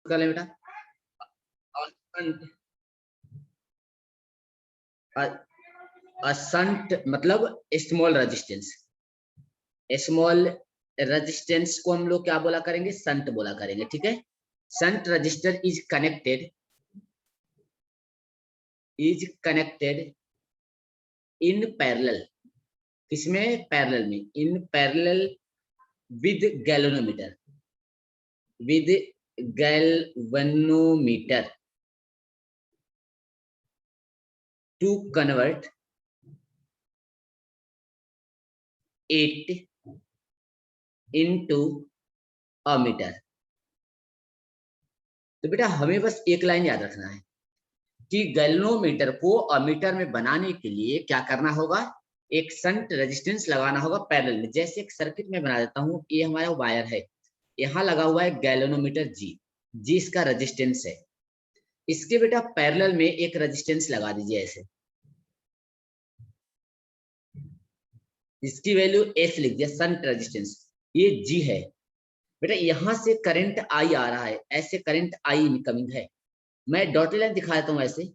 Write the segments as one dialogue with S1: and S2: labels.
S1: कर लें बेटा। शंट मतलब स्मॉल रेजिस्टेंस, स्मॉल रेजिस्टेंस को हम लोग क्या बोला करेंगे, शंट बोला करेंगे, ठीक है। Shunt resistor is connected in parallel, किसमें, पैरेलल में, in parallel with galvanometer, with galvanometer to convert it into a meter। तो बेटा हमें बस एक लाइन याद रखना है कि गैल्वेनोमीटर को अमीटर में बनाने के लिए क्या करना होगा, एक शंट रेजिस्टेंस लगाना होगा पैरेलल में। जैसे एक सर्किट में बना देता हूं, ये हमारा वायर है, यहाँ लगा हुआ है गैल्वेनोमीटर जी इसका रेजिस्टेंस है, इसके बेटा पैरेलल में एक रेजिस्टेंस लगा दीजिए ऐसे, इसकी वैल्यू एस लिख दिया, शंट रेजिस्टेंस, ये जी है बेटा। यहां से करंट आई आ रहा है, ऐसे करंट आई इनकमिंग है, मैं डॉटेड लाइन दिखा देता हूं ऐसे।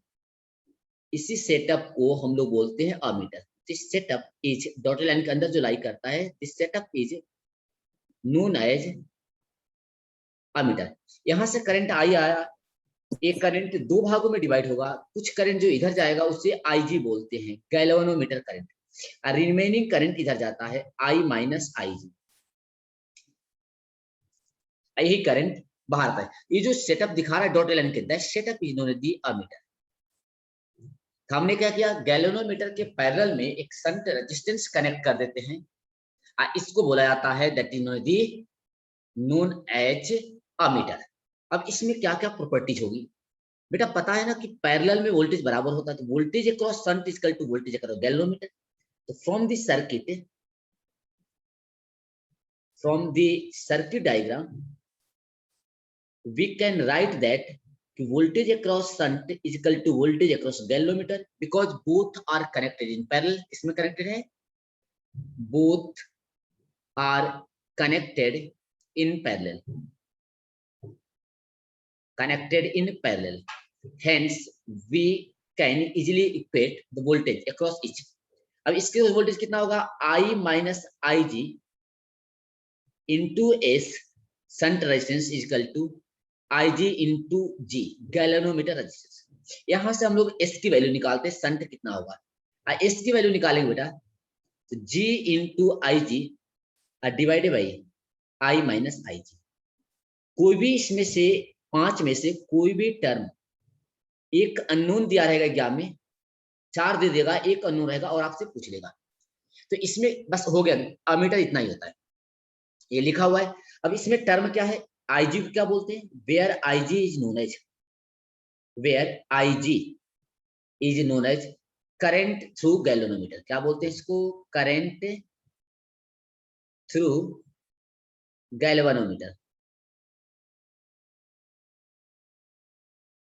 S1: इसी सेटअप को हम लोग बोलते हैं ammeter. This setup is, dotted line के अंदर जो लाई करता है, this setup is known as ammeter. यहां से करंट आई आया, एक करंट दो भागों में डिवाइड होगा, कुछ करंट जो इधर जाएगा उसे आईजी बोलते हैं, गैल्वेनोमीटर करंट, और रिमेनिंग करंट इधर जाता है आई माइनस आईजी, यही करंट बाहर आता है। ये जो सेटअप दिखा रहा है डॉटेड लाइन के, that setup is known as the ammeter. हमने क्या किया, गैल्वेनोमीटर के पैरेलल में एक शंट रेजिस्टेंस कनेक्ट कर देते हैं, इसको बोला जाता है that is known as ammeter. अब इसमें क्या क्या प्रॉपर्टीज होगी बेटा, पता है ना कि पैरेलल में वोल्टेज बराबर होता है, तो voltage across shunt is equal to voltage across galvanometer. तो from the circuit diagram we can write that कि voltage across shunt is equal to voltage across galvanometer because both are connected in parallel। इसमें connected है, both are connected in parallel, connected in parallel, hence we can easily equate the voltage across each। अब इसके voltage कितना होगा, I minus I G into S shunt resistance is equal to Ig into G galvanometer resistance. यहां से हम लोग S की value निकालते हैं, शंट कितना होगा, एस की वैल्यू निकालेंगे बेटा, तो G into I G divided by I minus I G. कोई भी इसमें से पांच में से कोई भी टर्म, एक अननोन दिया रहेगा एग्जाम में, चार दे देगा, एक अननोन रहेगा और आपसे पूछ लेगा, तो इसमें बस हो गया, अमीटर इतना ही होता है, ये लिखा हुआ है। अब इसमें टर्म क्या है, आईजी को क्या बोलते हैं, where I G is known as, where I G is known as current through galvanometer. क्या बोलते हैं इसको, करंट थ्रू गैल्वेनोमीटर,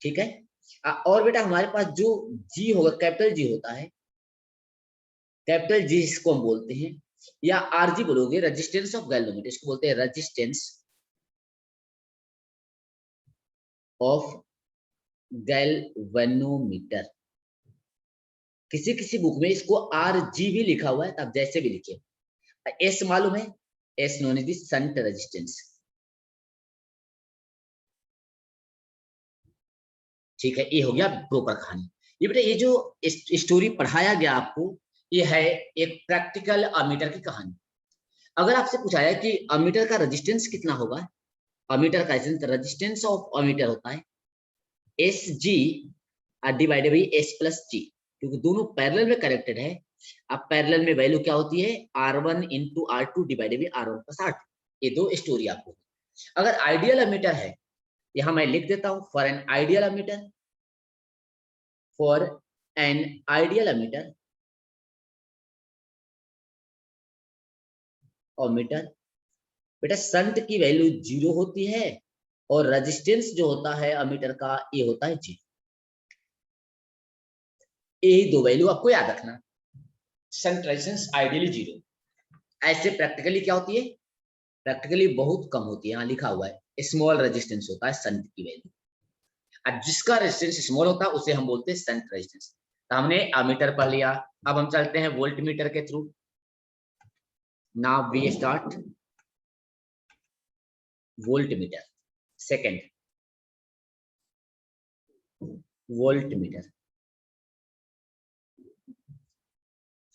S1: ठीक है। और बेटा हमारे पास जो जी होगा, कैपिटल जी होता है, कैपिटल जी इसको हम बोलते हैं, या आरजी बोलोगे, रेजिस्टेंस ऑफ गैल्वेनोमीटर, इसको बोलते हैं रेजिस्टेंस ऑफ गैल्वेनोमीटर। किसी किसी बुक में इसको आर जी भी लिखा हुआ है, तब जैसे भी लिखे। एस मालूम है, S known is the shunt resistance, ठीक है। ये हो गया प्रॉपर कहानी। ये बेटा ये जो स्टोरी पढ़ाया गया आपको, ये है एक प्रैक्टिकल अमीटर की कहानी। अगर आपसे पूछा जाए कि अमीटर का रेजिस्टेंस कितना होगा, अमीटर का रेजिस्टेंस ऑफ अमीटर होता है S G divided by S plus G, क्योंकि दोनों पैरेलल में कनेक्टेड है। अब पैरेलल में वैल्यू क्या होती है, R1 into R2 divided by R1 plus R2। ये दो स्टोरी आपको। अगर आइडियल अमीटर है, यहां मैं लिख देता हूं, for an ideal ammeter, for an ideal ammeter, ammeter बेटा शंट की वैल्यू 0 होती है और रेजिस्टेंस जो होता है अमीटर का, ये होता है 0। यही दो वैल्यू आपको याद रखना, शंट रेजिस्टेंस आइडियली 0। ऐसे प्रैक्टिकली क्या होती है, प्रैक्टिकली बहुत कम होती है, यहाँ लिखा हुआ है। स्मॉल रेजिस्टेंस होता है शंट की वैल्यू। अब जिसका रेजिस्टेंस स्मॉल होता है उसे हम बोलते हैं शंट रेजिस्टेंस। तो हमने अमीटर पढ़ लिया, अब हम चलते हैं वोल्ट मीटर के through. Now we start volt meter. Second, volt meter.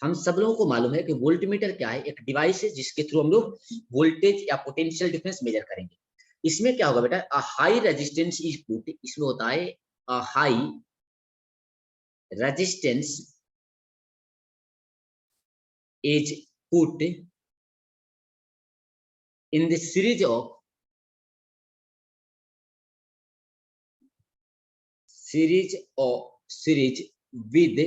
S1: हम सब लोगों को मालूम है कि वोल्ट मीटर क्या है, एक डिवाइस है जिसके थ्रू हम लोग वोल्टेज या पोटेंशियल डिफरेंस मेजर करेंगे। इसमें क्या होगा बेटा, a high resistance is put, इसमें होता है a high resistance is put in the series with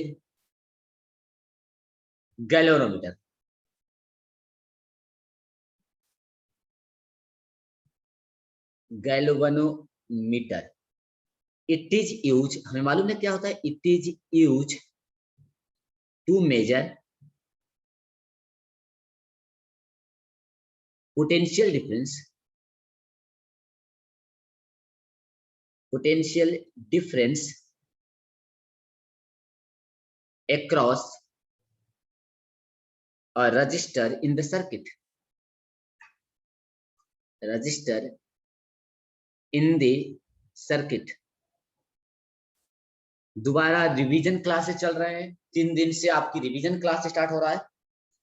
S1: galvanometer. galvanometer it is used, हमें मालूम है क्या होता है, it is used to measure potential difference across a resistor in the circuit. Resistor in the circuit. दोबारा revision classes चल रहे हैं, 3 दिन से आपकी रिवीजन क्लास स्टार्ट हो रहा है।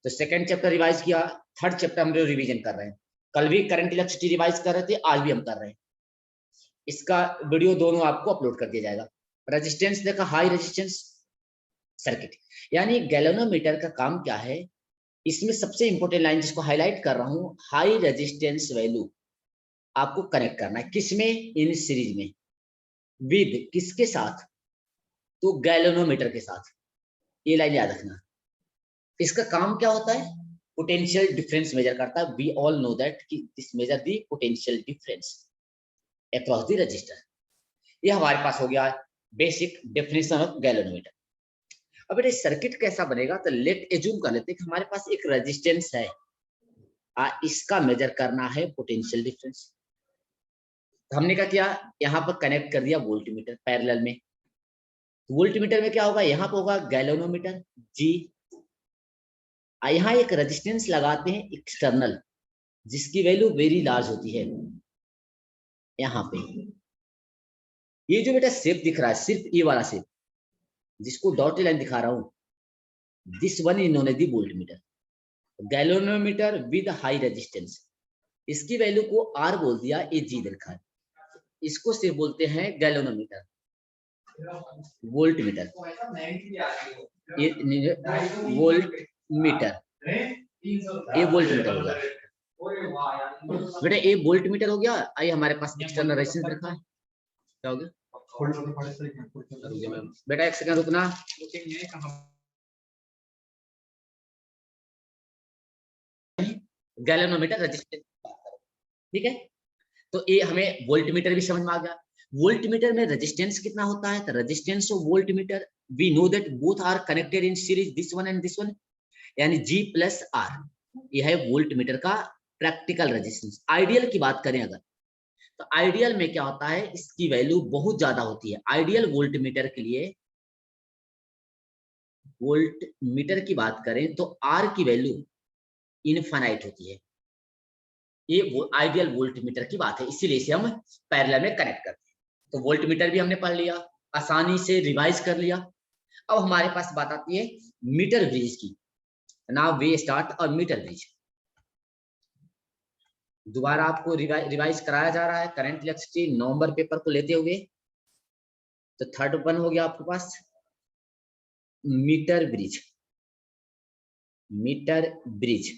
S1: तो सेकंड चैप्टर रिवाइज किया, थर्ड चैप्टर हम रिवीजन कर रहे हैं। कल भी करंट इलेक्ट्रिसिटी रिवाइज कर रहे थे, आज भी हम कर रहे हैं। इसका वीडियो दोनों आपको अपलोड कर दिया जाएगा। रेजिस्टेंस देखा, हाई रेजिस्टेंस सर्किट, यानी गैल्वेनोमीटर का काम क्या है, इसमें सबसे इंपॉर्टेंट लाइन जिसको हाईलाइट कर रहा हूं, हाई रेजिस्टेंस वैल्यू आपको कनेक्ट करना है। किसमें, इन सीरीज में, विद किसके साथ, तो गैल्वेनोमीटर के साथ। ये लाइन याद रखना। इसका काम क्या होता है, पोटेंशियल डिफरेंस मेजर करता है। वी ऑल नो दैट कि this measure the potential difference across the register. ये हमारे पास हो गया बेसिक डेफिनेशन ऑफ गैल्वेनोमीटर। अब बेटा सर्किट कैसा बनेगा, तो लेट एज्यूम कर लेते हैं कि हमारे पास एक रेजिस्टेंस है, इसका मेजर करना है पोटेंशियल डिफरेंस। तो हमने क्या किया, यहाँ पर कनेक्ट कर दिया वोल्टमीटर पैरेलल में। वोल्टमीटर में क्या होगा, यहाँ पर होगा गैल्वेनोमीटर जी, यहाँ एक रेजिस्टेंस लगाते हैं एक्सटर्नल, जिसकी वैल्यू वेरी लार्ज होती है। यहाँ पे ये जो बेटा शेप दिख रहा है, सिर्फ ये वाला शेप जिसको डॉटेड लाइन दिखा रहा हूं, this one is known as the voltmeter. Galvanometer with high resistance, इसकी वैल्यू को आर बोल दिया, ये जी लिखा है, इसको सिर्फ बोलते हैं गैल्वेनोमीटर। वोल्टमीटर, ये वोल्टमीटर, ये वोल्टमीटर हो गया बेटा, ये वोल्टमीटर हो गया। आइए हमारे पास एक्सटर्नल रेजिस्टेंस रखा है, क्या हो गया बेटा, एक सेकंड रुकना। गैल्वेनोमीटर रेजिस्टेंस, ठीक है। तो ये हमें वोल्टमीटर भी समझ में आ गया। वोल्टमीटर में रेजिस्टेंस कितना होता है, तो resistance of voltmeter we know that both are connected in series, this one and this one, यानी जी प्लस आर। यह है वोल्टमीटर का प्रैक्टिकल रेजिस्टेंस। आइडियल की बात करें अगर, तो आइडियल में क्या होता है, इसकी वैल्यू बहुत ज्यादा होती है। आइडियल वोल्टमीटर के लिए, वोल्टमीटर की बात करें तो आर की वैल्यू इनफाइनाइट होती है। ये वो आइडियल वोल्टमीटर की बात है, इसीलिए इसे हम पैरेलल में कनेक्ट करते हैं। तो वोल्टमीटर भी हमने पढ़ लिया, आसानी से रिवाइज कर लिया। अब हमारे पास बात आती है मीटर ब्रिज की। Now we start a meter bridge. दोबारा आपको रिवाइज कराया जा रहा है करंट इलेक्ट्रिसिटी नवंबर पेपर को लेते हुए। तो थर्ड वन हो गया आपके पास metre bridge. Metre bridge,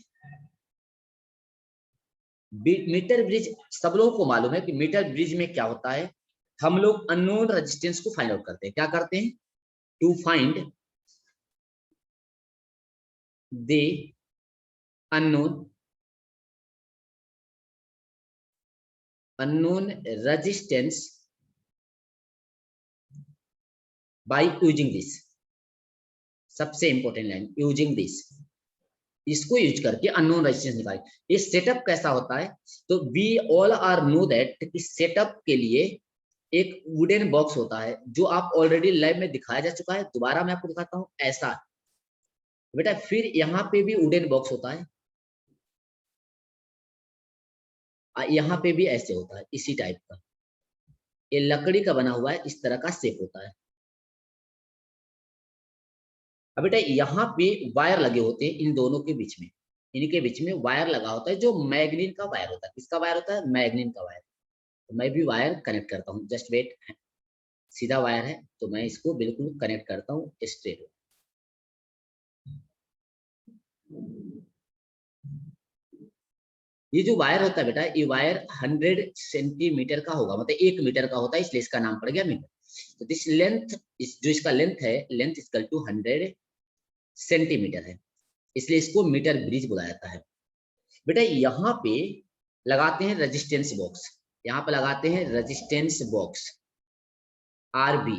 S1: metre bridge सब लोगों को मालूम है कि मीटर ब्रिज में क्या होता है, हम लोग अननोन रेजिस्टेंस को फाइंड आउट करते हैं। क्या करते हैं, to find the unknown resistance by using this। सबसे इंपॉर्टेंट लाइन, यूजिंग दिस। इसको यूज करके अननोन रेजिस्टेंस निकालें। ये सेटअप कैसा होता है, तो we all are know that कि सेटअप के लिए एक वुडन बॉक्स होता है जो आप ऑलरेडी लैब में दिखाया जा चुका है, दोबारा मैं आपको दिखाता हूं। ऐसा बेटा, फिर यहाँ पे भी वुडन बॉक्स होता है, यहाँ पे भी ऐसे होता है इसी टाइप का, ये लकड़ी का बना हुआ है, इस तरह का शेप होता है। अब बेटा यहाँ पे वायर लगे होते हैं इन दोनों के बीच में, इनके बीच में वायर लगा होता है जो मैग्नीन का वायर होता है। किसका वायर होता है? मैग्नीन का वायर। तो मैं भी वायर कनेक्ट करता हूँ, जस्ट वेट। सीधा वायर है तो मैं इसको बिल्कुल कनेक्ट करता हूँ स्ट्रेट। ये जो वायर होता है बेटा, ये वायर 100 सेंटीमीटर का होगा, मतलब 1 मीटर का होता है, इसलिए इसका नाम पड़ गया मीटर। तो दिस लेंथ, जो इसका लेंथ है, लेंथ इक्वल टू 100 सेंटीमीटर है, इसलिए इसको मीटर ब्रिज बोला जाता है। बेटा यहाँ पे लगाते हैं रेजिस्टेंस बॉक्स, यहाँ पे लगाते हैं रेजिस्टेंस बॉक्स आरबी,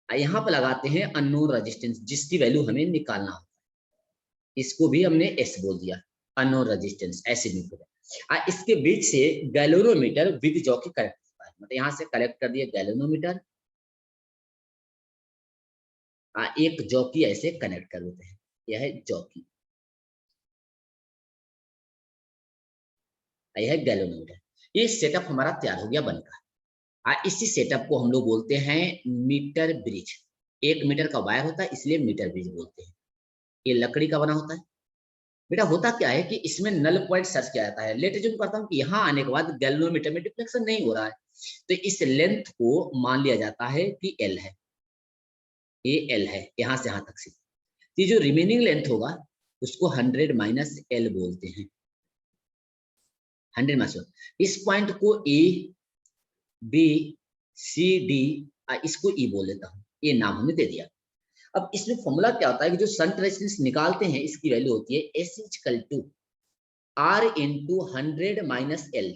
S1: यहाँ पे लगाते हैं अननोन रेजिस्टेंस जिसकी वैल्यू हमें निकालना हो, इसको भी हमने एस बोल दिया, अननोन रेजिस्टेंस ऐसे निकल। इसके बीच से गैल्वेनोमीटर विद जॉकी कलेक्ट होता है, मतलब यहाँ से कलेक्ट कर दिया गैल्वेनोमीटर, एक जॉकी ऐसे कनेक्ट कर देते हैं, यह है जॉकी, यह है गैल्वेनोमीटर। ये सेटअप हमारा तैयार हो गया बनकर। इसी सेटअप को हम लोग बोलते हैं मीटर ब्रिज। 1 मीटर का वायर होता है इसलिए मीटर ब्रिज बोलते हैं। ये लकड़ी का बना होता है। बेटा होता क्या है कि इसमें नल पॉइंट सर्च किया जाता है। लेट अज्यूम करता हूं कि यहाँ आने के बाद गैल्वेनोमीटर में डिफ्लेक्शन नहीं हो रहा है, तो इस लेंथ को मान लिया जाता है कि एल है, ये एल है यहाँ से यहाँ तक से। ये जो रिमेनिंग लेंथ होगा उसको 100 माइनस एल बोलते हैं, 100 माइनस। इस पॉइंट को ए बी सी डी, इसको ई बोल देता हूँ, ये नाम हमने दे दिया। अब इसमें फॉर्मूला क्या होता है कि जो शंट रेजिस्टेंस निकालते हैं इसकी वैल्यू होती है S equal to R into 100 minus L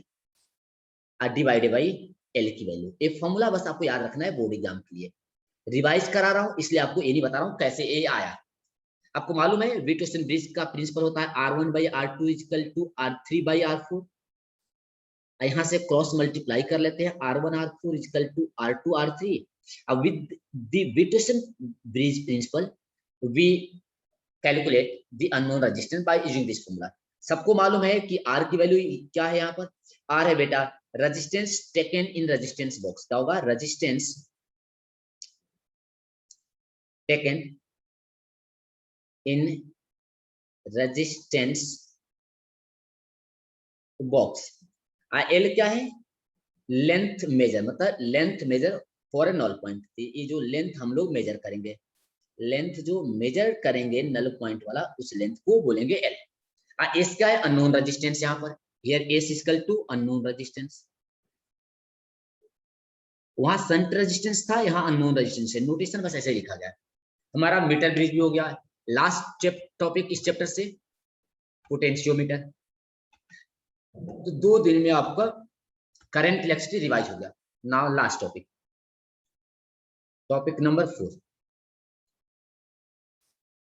S1: divided by L की वैल्यू। एक फॉर्मूला बस आपको याद रखना है बोर्ड एग्जाम के लिए। रिवाइज करा रहा हूं इसलिए आपको ये नहीं बता रहा हूं कैसे ए आया। आपको मालूम है विटोसन ब्रिज का प्रिंसिपल होता है R1 by R2 equal to R3 by R4। यहाँ से क्रॉस मल्टीप्लाई कर लेते हैं, R1 R4 equal to R2 R3। अब with the Wheatstone bridge principle we calculate the unknown resistance by using this formula. सबको मालूम है कि R की वैल्यू क्या है, यहाँ पर R है बेटा resistance taken in resistance box. क्या होगा? Resistance taken in resistance box. L क्या है? लेंथ मेजर, मतलब length measure for a null point. ये जो लेंथ हम लोग मेजर करेंगे, लेंथ जो मेजर करेंगे नल पॉइंट वाला, उस लेंथ को बोलेंगे एल। एस क्या है? Unknown resistance. यहाँ पर here S equal to unknown resistance. वहां संट रेजिस्टेंस था, यहाँ अननोन रेजिस्टेंस है, नोटेशन बस ऐसे लिखा गया। हमारा मीटर ब्रिज भी हो गया। लास्ट टॉपिक इस चैप्टर से पोटेंशियोमीटर। तो 2 दिन में आपका करंट इलेक्ट्रिसिटी रिवाइज हो गया। Now last topic, topic number 4।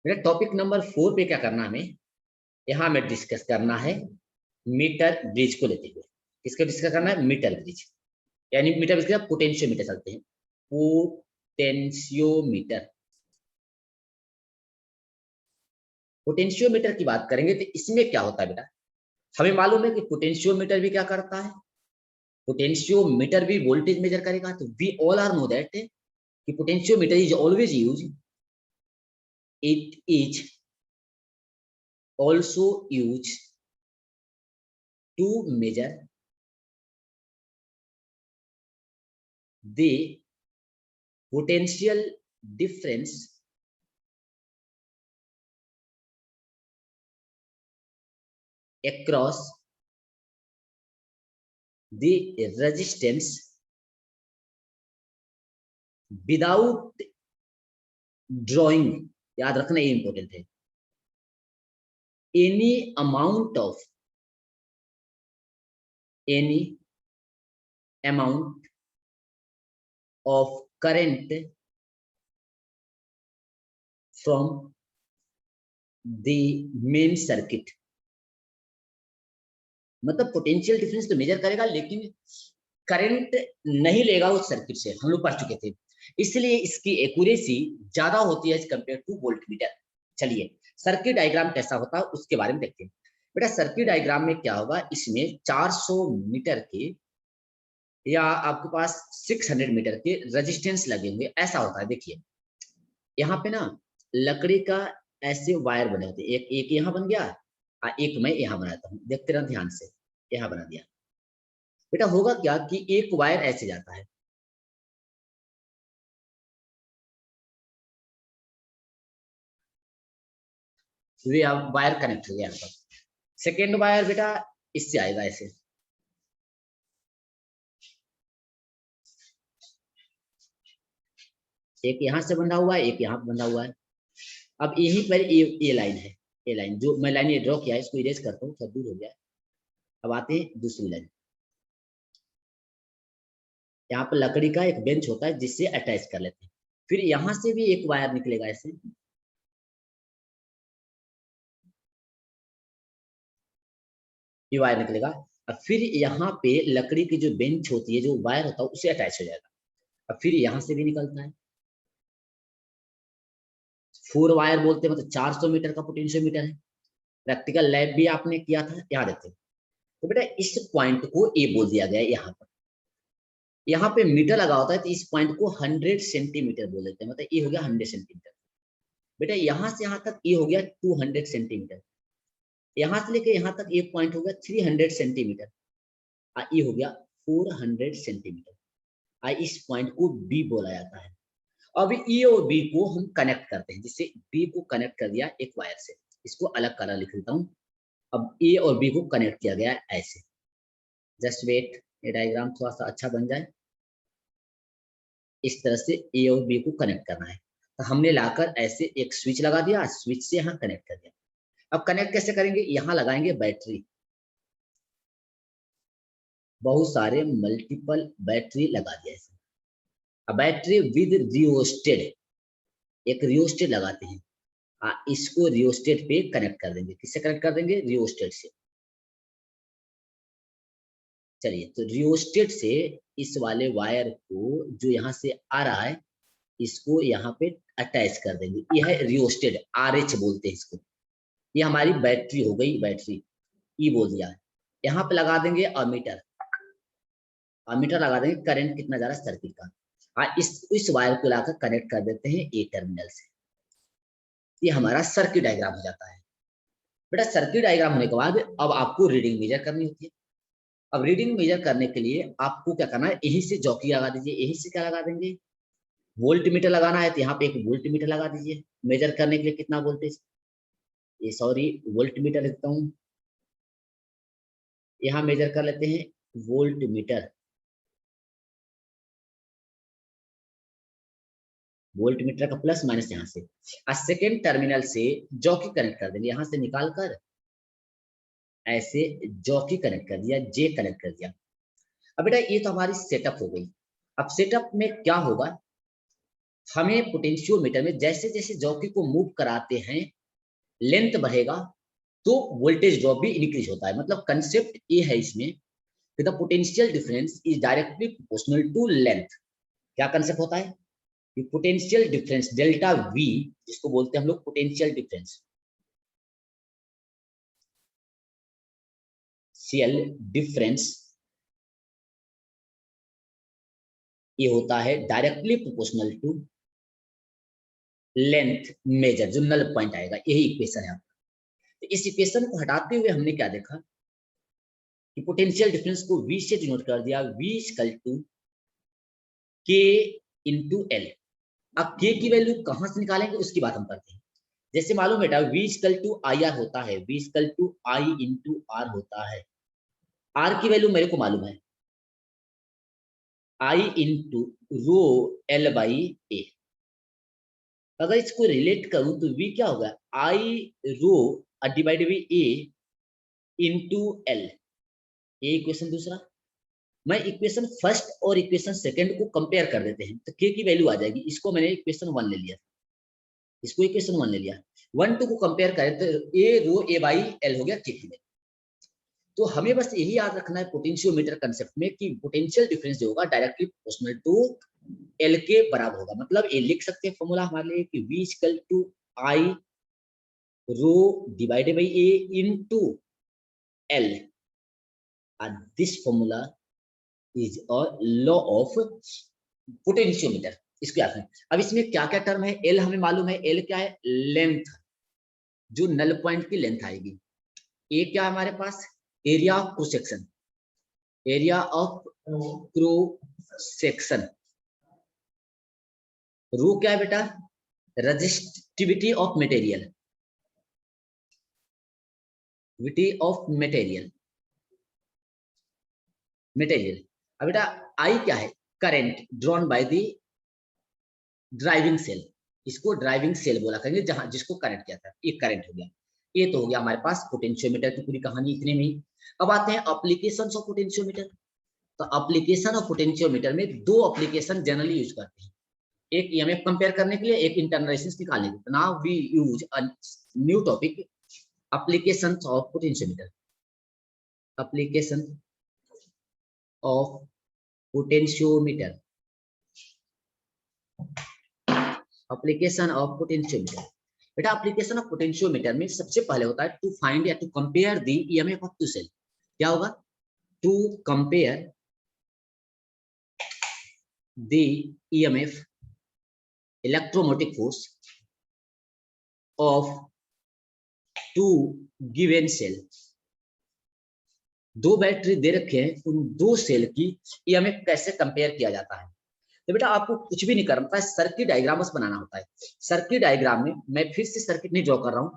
S1: मेरा टॉपिक नंबर 4 पे क्या करना हमें, यहाँ में डिस्कस करना है मीटर ब्रिज को लेते हुए। किसको डिस्कस करना है? मीटर ब्रिज, यानी मीटर ब्रिज का पोटेंशियोमीटर चलते हैं, पोटेंशियोमीटर। पोटेंशियोमीटर की बात करेंगे तो इसमें क्या होता है बेटा, हमें मालूम है कि पोटेंशियोमीटर भी क्या करता है, पोटेंशियोमीटर भी वोल्टेज मेजर करेगा। तो we all are know that कि potentiometer is always use, it is also used to measure the potential difference across the resistance without drawing। याद रखना ये इंपॉर्टेंट है। any amount of current from the main circuit, मतलब potential difference तो major करेगा लेकिन current नहीं लेगा उस सर्किट से, हम लोग पढ़ चुके थे, इसलिए इसकी एक्यूरेसी ज्यादा होती है एज कम्पेयर टू वोल्टमीटर। चलिए सर्किट डायग्राम कैसा होता है उसके बारे में देखते हैं। बेटा सर्किट डायग्राम में क्या होगा, इसमें 400 मीटर के या आपके पास 600 मीटर के रेजिस्टेंस लगे होंगे, ऐसा होता है। देखिए यहाँ पे ना लकड़ी का ऐसे वायर बने होते हैं, एक एक यहाँ बन गया, एक मैं यहाँ बनाता हूँ, देखते रहना ध्यान से, यहाँ बना दिया। बेटा होगा क्या कि एक वायर ऐसे जाता है, वायर कनेक्ट हो गया यहाँ पर। सेकेंड वायर बेटा इससे आएगा ऐसे, एक यहाँ से बंधा हुआ है, एक यहाँ पे बंधा हुआ है। अब यहीं पर ये लाइन है, ये लाइन जो मैं लाइन ये ड्रॉ किया है इसको इरेज करता हूँ, सब दूर हो गया। अब आते हैं दूसरी लाइन, यहाँ पर लकड़ी का एक बेंच होता है जिससे अटैच कर लेते हैं। फिर यहाँ से भी एक वायर निकलेगा ऐसे, ये वायर निकलेगा। अब फिर यहाँ पे लकड़ी की जो बेंच होती है, जो वायर होता है उसे अटैच हो जाएगा। अब फिर यहाँ से भी निकलता है, 4 वायर बोलते हैं, मतलब 400 मीटर का पोटेंशियोमीटर है। प्रैक्टिकल लैब भी आपने किया था, याद रखते। तो बेटा इस पॉइंट को ए बोल दिया गया है, यहाँ पर यहाँ पे मीटर लगा होता है तो इस पॉइंट को 100 सेंटीमीटर बोल देते हैं, मतलब ये हो गया 100 सेंटीमीटर। बेटा यहाँ से यहाँ तक ये हो गया 200 सेंटीमीटर, यहाँ से लेके यहाँ तक एक पॉइंट हो गया 300 सेंटीमीटर, ये हो गया 400 सेंटीमीटर। इस पॉइंट को बी बोला जाता है। अब ई और बी को हम कनेक्ट करते हैं, जिससे बी को कनेक्ट कर दिया एक वायर से, इसको अलग कलर लिख देता हूँ। अब ए और बी को कनेक्ट किया गया ऐसे, जस्ट वेट, ये डायग्राम थोड़ा सा अच्छा बन जाए। इस तरह से ए और बी को कनेक्ट करना है, तो हमने लाकर ऐसे एक स्विच लगा दिया, स्विच से यहाँ कनेक्ट कर दिया। अब कनेक्ट कैसे करेंगे, यहाँ लगाएंगे बैटरी, बहुत सारे मल्टीपल बैटरी लगा दिया ऐसे। अब बैटरी विद रियोस्टेट, एक रियोस्टेट लगाते हैं, इसको रियोस्टेट पे कनेक्ट कर देंगे। किससे कनेक्ट कर देंगे, रियोस्टेट से। चलिए तो रियोस्टेट से इस वाले वायर को जो यहाँ से आ रहा है इसको यहाँ पे अटैच कर देंगे, यह है रियोस्टेट, RH बोलते हैं इसको। ये हमारी बैटरी हो गई, बैटरी ई बोल दिया है। यहाँ पे लगा देंगे अमीटर, अमीटर लगा देंगे करंट कितना जा रहा है सर्किट का। इस वायर को लाकर कनेक्ट कर देते हैं ए टर्मिनल से। ये हमारा सर्किट डायग्राम हो जाता है। बेटा सर्किट डायग्राम होने के बाद अब आपको रीडिंग मेजर करनी होती है। अब रीडिंग मेजर करने के लिए आपको क्या करना है, यहीं से जॉकी लगा दीजिए, यहीं से क्या लगा देंगे, वोल्ट मीटर लगाना है तो यहाँ पे एक वोल्ट मीटर लगा दीजिए, मेजर करने के लिए कितना वोल्टेज, ये सॉरी वोल्ट मीटर लिखता हूँ, यहाँ मेजर कर लेते हैं वोल्ट मीटर। वोल्ट मीटर का प्लस माइनस यहाँ से, सेकेंड टर्मिनल से जॉकी कनेक्ट कर देंगे, यहाँ से निकाल कर ऐसे जॉकी कनेक्ट कर दिया, जे कनेक्ट कर दिया। अब बेटा ये तो हमारी सेटअप हो गई। अब सेटअप में क्या होगा, हमें पोटेंशियोमीटर में जैसे जैसे जॉकी को मूव कराते हैं लेंथ बढ़ेगा तो वोल्टेज ड्रॉप भी इंक्रीज होता है। मतलब कंसेप्ट ये है इसमें कि the potential difference is directly proportional to length. क्या कंसेप्ट होता है, पोटेंशियल डिफरेंस डेल्टा वी, जिसको बोलते हैं हम लोग पोटेंशियल डिफरेंस, CL डिफरेंस, ये होता है directly proportional to length measure, जो नल पॉइंट आएगा, यही इक्वेशन है आपका। तो इस इक्वेशन को हटाते हुए हमने क्या देखा कि पोटेंशियल डिफरेंस को V से डिनोट कर दिया, V equal to K into L। अब K की वैल्यू कहां से निकालेंगे उसकी बात हम करते हैं। जैसे मालूम बेटा V इक्वल टू IR होता है, V equal to I into R होता है। R की वैल्यू मेरे को मालूम है, I into rho L by A। अगर इसको रिलेट करूं तो V क्या होगा, I rho divided by A into L। ये इक्वेशन दूसरा। मैं इक्वेशन फर्स्ट और इक्वेशन सेकंड को कंपेयर कर देते हैं तो K की वैल्यू आ जाएगी। इसको मैंने इक्वेशन 1 ले लिया, इसको इक्वेशन 1 ले लिया। 1 2 को कंपेयर करें तो ए रो ए बाई एल हो गया के में। तो हमें बस यही याद रखना है पोटेंशियोमीटर कंसेप्ट में कि पोटेंशियल डिफरेंस जो होगा डायरेक्टली प्रोपोर्शनल टू एल के बराबर होगा। मतलब ये लिख सकते हैं फॉर्मूला हमारे लिए कि V equal to I rho divided by A into L, and this formula is a law of potentiometer. इसको याद रखें। अब इसमें क्या क्या टर्म है, एल हमें मालूम है, एल क्या है, लेंथ, जो नल पॉइंट की लेंथ आएगी। ए क्या हमारे पास, area of cross section, area of cross section. Rho क्या है बेटा, resistivity of material, of material, material. अब बेटा आई क्या है, current drawn by the driving cell, इसको ड्राइविंग सेल बोला करेंगे जहां जिसको करंट किया था, ये करंट हो गया। ये तो हो गया हमारे पास पोटेंशियोमीटर की पूरी कहानी इतने में। अब आते हैं एप्लीकेशंस ऑफ पोटेंशियोमीटर। तो एप्लीकेशन ऑफ पोटेंशियोमीटर में दो एप्लीकेशन जनरली यूज करते हैं, एक ईएमएफ कंपेयर करने के लिए, एक इंटरनल रेजिस्टेंस निकालने के लिए। Now we use a new topic, applications of potentiometer, application of potentiometer, application of potentiometer. बेटा एप्लीकेशन ऑफ पोटेंशियोमीटर में सबसे पहले होता है टू फाइंड या to compare the EMF of two cell. क्या होगा, to compare the EMF electromotive force of two given cell. दो बैटरी दे रखे हैं, उन दो सेल की ईएमएफ कैसे कंपेयर किया जाता है। तो बेटा आपको कुछ भी नहीं करना होता है, सर्किट डायग्राम बस बनाना होता है। सर्किट डायग्राम में मैं फिर से सर्किट नहीं ड्रॉ कर रहा हूं,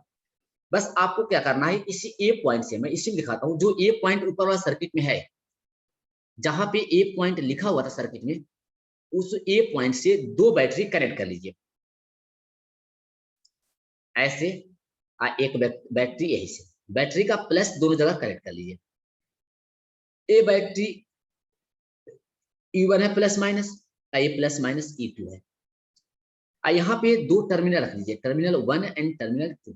S1: बस आपको क्या करना है, इसी ए पॉइंट से मैं इसी में दिखाता हूं, जो ए पॉइंट ऊपर वाला सर्किट में है, जहां पे ए पॉइंट लिखा हुआ था सर्किट में, उस ए पॉइंट से दो बैटरी कनेक्ट कर लीजिए ऐसे। एक बैटरी यही से, बैटरी का प्लस दोनों जगह कनेक्ट कर लीजिए। ए बैटरी E1 है प्लस माइनस, ये प्लस माइनस E2 है। यहाँ पे दो टर्मिनल रख लीजिए, टर्मिनल 1 एंड टर्मिनल 2।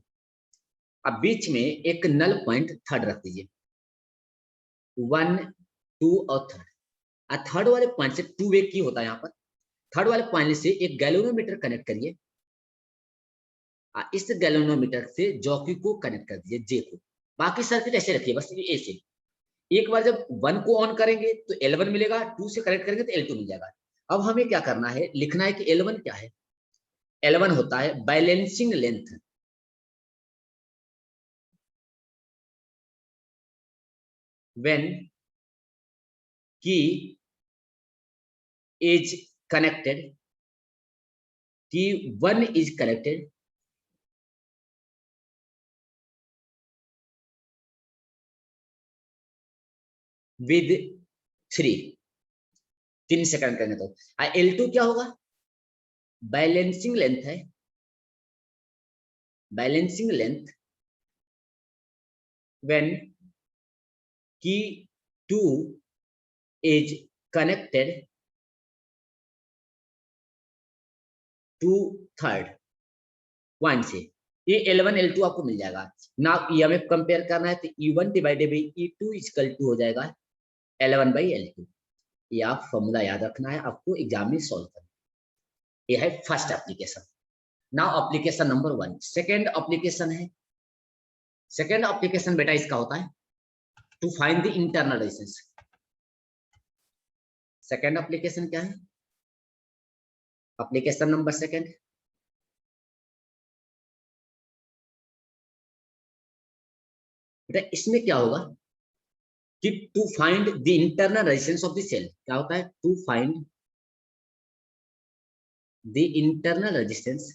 S1: अब बीच में एक नल पॉइंट थर्ड रख दीजिए, 1 2 और थर्ड। थर्ड वाले पॉइंट से टू वे की होता है, यहाँ पर थर्ड वाले पॉइंट से एक गैल्वेनोमीटर कनेक्ट करिए। इस गैल्वेनोमीटर से जॉकी को कनेक्ट कर दीजिए, जे को। बाकी सर्किट ऐसे रखिए बस ये ऐसे। एक बार जब 1 को ऑन करेंगे तो L1 मिलेगा, 2 से कनेक्ट करेंगे तो L2 मिल जाएगा। अब हमें क्या करना है, लिखना है कि L1 क्या है। L1 होता है बैलेंसिंग लेंथ, व्हेन की is connected, T1 is connected with 3 second करने तो। L2 क्या होगा, बैलेंसिंग लेंथ है, बैलेंसिंग लेंथ व्हेन की 2 is connected to third point से। ये L1 L2 आपको मिल जाएगा ना। ईएमएफ कंपेयर करना है तो E1 divided by E2 equal to हो जाएगा L1 बाई L2। ये आप फॉर्मूला याद रखना है, आपको एग्जाम में सॉल्व करना। ये है first application. Now application number 1। Second application है, सेकेंड एप्लीकेशन बेटा इसका होता है to find the internal resistance. Second application क्या है, एप्लीकेशन नंबर सेकेंड, बेटा इसमें क्या होगा कि to find the internal resistance of the cell. क्या होता है, to find the internal resistance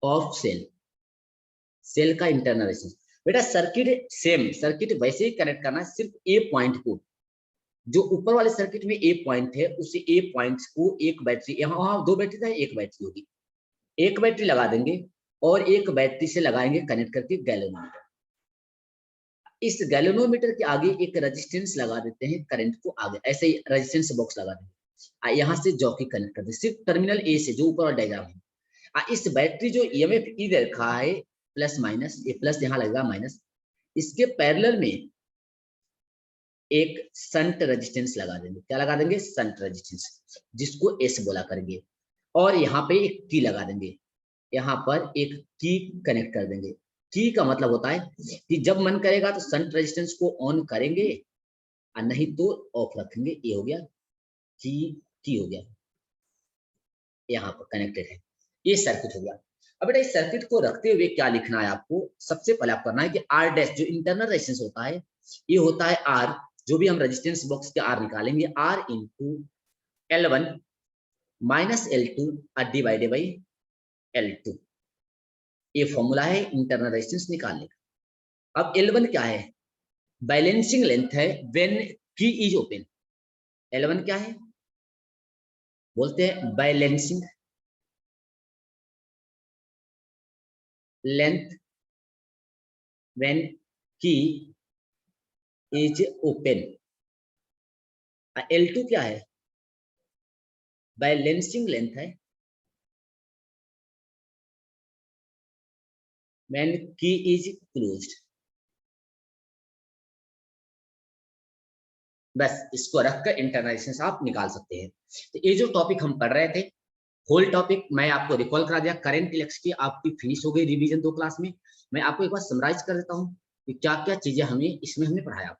S1: of cell, cell का इंटरनल रेजिस्टेंस। बेटा सर्किट सेम, सर्किट वैसे ही कनेक्ट करना है, सिर्फ ए पॉइंट को, जो ऊपर वाले सर्किट में ए पॉइंट है उसी ए पॉइंट को एक बैटरी, यहाँ वहां दो बैटरी था, एक बैटरी होगी, एक बैटरी लगा देंगे और एक बैटरी से लगाएंगे कनेक्ट करके गैल्वेनोमीटर। इस गैल्वेनोमीटर के आगे एक रेजिस्टेंस लगा देते हैं करंट को आगे, ऐसे ही रेजिस्टेंस बॉक्स लगा देंगे। यहाँ से जॉकी कनेक्ट कर दे, सिर्फ टर्मिनल ए से, जो ऊपर वाला डायग्राम है। इस बैटरी जो ईएमएफ ई दे रखा है प्लस माइनस, ये प्लस यहाँ लगेगा माइनस, इसके पैरेलल में एक संट रेजिस्टेंस लगा देंगे। क्या लगा देंगे? संट रेजिस्टेंस, जिसको एस बोला करेंगे। और यहाँ पे एक की लगा देंगे, यहाँ पर एक की कनेक्ट कर देंगे। की का मतलब होता है कि जब मन करेगा तो संट रेजिस्टेंस को ऑन करेंगे और नहीं तो ऑफ रखेंगे। ये हो गया की हो गया, यहाँ पर कनेक्टेड है। ये सर्किट हो गया। अब बेटा इस सर्किट को रखते हुए क्या लिखना है आपको? सबसे पहले आप करना है कि आर डैश जो इंटरनल रेजिस्टेंस होता है, ये होता है आर, जो भी हम रेजिस्टेंस बॉक्स के आर निकालेंगे, R into L1 minus L2 divided by L2। ये फॉर्मूला है इंटरनल रेजिस्टेंस निकालने का। अब L1 क्या है? बैलेंसिंग लेंथ है व्हेन की इज ओपन। L1 क्या है? बोलते हैं बैलेंसिंग लेंथ व्हेन की इज ओपन। L2 क्या है? बैलेंसिंग लेंथ है व्हेन की इज क्लोज्ड। बस इसको रखकर इंटरनल रेजिस्टेंस आप निकाल सकते हैं। तो ये जो टॉपिक हम पढ़ रहे थे, होल टॉपिक मैं आपको रिकॉल करा दिया। करंट इलेक्ट्रिक की आपकी फिनिश हो गई रिवीजन 2 क्लास में। मैं आपको एक बार समराइज कर देता हूँ कि क्या क्या चीजें हमें इसमें हमने पढ़ाया।